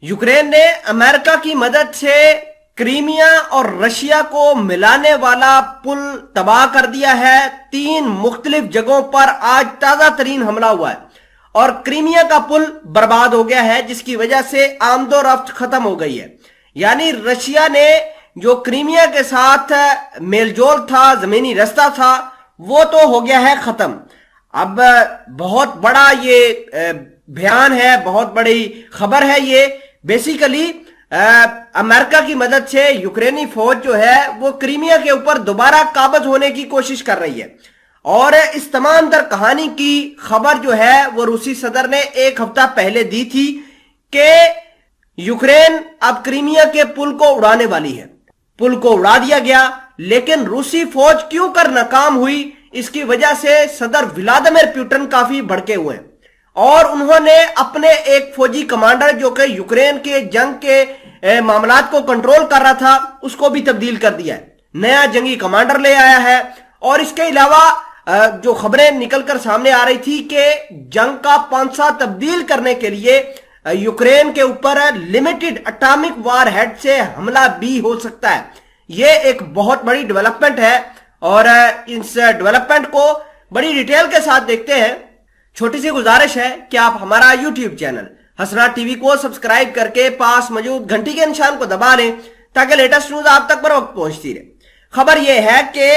Ukraine ने America की मदद से क्रीमिया और रशिया को मिलाने वाला पुल तबाह कर दिया है। 3 मुख्तलिफ जगहों पर आज ताजा तरीन हमला हुआ है और क्रीमिया का पुल बर्बाद हो गया है, जिसकी वजह से आमदोरफ्त खत्म हो गई है। यानी रशिया ने जो क्रीमिया के साथ मेलजोल था, जमीनी रास्ता था, वो तो हो गया है खत्म। अब बहुत बड़ा ये बयान है, बहुत बड़ी खबर है ये। बेसिकली अमेरिका की मदद से यूक्रेनी फौज जो है वो क्रीमिया के ऊपर दोबारा काबज होने की कोशिश कर रही है। और इस तमाम तर कहानी की खबर जो है वो रूसी सदर ने 1 हफ्ता पहले दी थी कि यूक्रेन अब क्रीमिया के पुल को उड़ाने वाली है। पुल को उड़ा दिया गया, लेकिन रूसी फौज क्यों कर नाकाम हुई, इसकी वजह से सदर व्लादिमीर पुतिन काफी भड़के हुए हैं और उन्होंने अपने एक फौजी कमांडर जो कि यूक्रेन के जंग के मामलात को कंट्रोल कर रहा था, उसको भी तब्दील कर दिया है। नया जंगी कमांडर ले आया है। और इसके अलावा जो खबरें निकलकर सामने आ रही थी कि जंग का पांसा तब्दील करने के लिए यूक्रेन के ऊपर लिमिटेड एटॉमिक वार हेड से हमला भी हो सकता है। यह एक बहुत बड़ी डेवलपमेंट है और इस डेवलपमेंट को बड़ी डिटेल के साथ देखते हैं। छोटी सी गुजारिश है कि आप हमारा यूट्यूब चैनल हसनात टीवी को सब्सक्राइब करके पास मौजूद घंटी के निशान को दबा लें ताकि लेटेस्ट न्यूज आप तक बर वक्त पहुंचती रहे। खबर यह है कि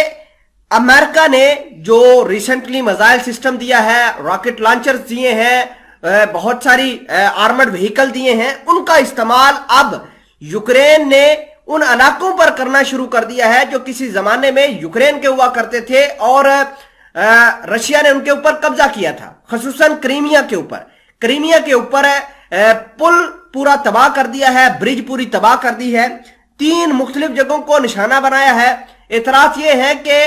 अमेरिका ने जो रिसेंटली मिसाइल सिस्टम दिया है, रॉकेट लॉन्चर्स दिए हैं, बहुत सारी आर्मर्ड व्हीकल दिए हैं, उनका इस्तेमाल अब यूक्रेन ने उन इलाकों पर करना शुरू कर दिया है जो किसी जमाने में यूक्रेन के हुआ करते थे और रशिया ने उनके ऊपर कब्जा किया था, खसूसन क्रीमिया के ऊपर। क्रीमिया के ऊपर पुल पूरा तबाह कर दिया है, ब्रिज पूरी तबाह कर दी है, 3 मुख्तलिफ जगहों को निशाना बनाया है। इतराज ये है कि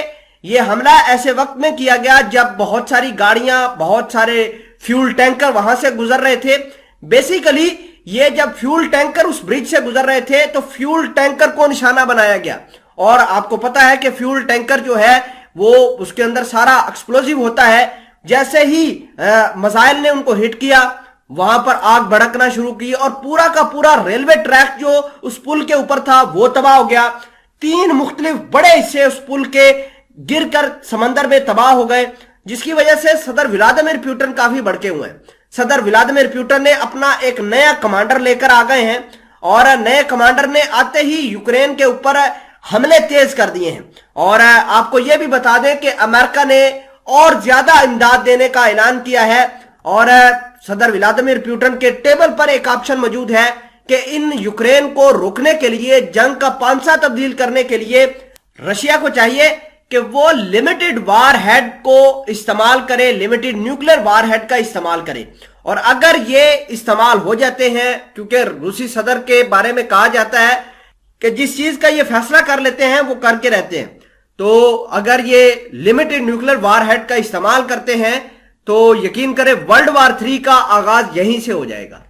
यह हमला ऐसे वक्त में किया गया जब बहुत सारी गाड़ियां, बहुत सारे फ्यूल टैंकर वहां से गुजर रहे थे। बेसिकली ये जब फ्यूल टैंकर उस ब्रिज से गुजर रहे थे तो फ्यूल टैंकर को निशाना बनाया गया। और आपको पता है कि फ्यूल टैंकर जो है वो उसके अंदर सारा एक्सप्लोजिव होता है। जैसे ही मिसाइल ने उनको हिट किया, वहां पर आग भड़कना शुरू की और पूरा का पूरा रेलवे ट्रैक जो उस पुल के ऊपर था वो तबाह हो गया। 3 मुख्तलिफ बड़े हिस्से उस पुल के गिरकर समंदर में तबाह हो गए, जिसकी वजह से सदर व्लादिमीर पुतिन काफी भड़के हुए हैं। सदर व्लादिमीर पुतिन ने अपना एक नया कमांडर लेकर आ गए हैं और नए कमांडर ने आते ही यूक्रेन के ऊपर हमले तेज कर दिए हैं। और आपको यह भी बता दें कि अमेरिका ने और ज्यादा इमदाद देने का ऐलान किया है और सदर व्लादिमीर पुतिन के टेबल पर एक ऑप्शन मौजूद है कि इन यूक्रेन को रोकने के लिए, जंग का पांसा तब्दील करने के लिए रशिया को चाहिए कि वो लिमिटेड वार हेड को इस्तेमाल करे, लिमिटेड न्यूक्लियर वार हेड का इस्तेमाल करे। और अगर ये इस्तेमाल हो जाते हैं, क्योंकि रूसी सदर के बारे में कहा जाता है कि जिस चीज का ये फैसला कर लेते हैं वो करके रहते हैं, तो अगर ये लिमिटेड न्यूक्लियर वार हेड का इस्तेमाल करते हैं तो यकीन करें वर्ल्ड वार 3 का आगाज यहीं से हो जाएगा।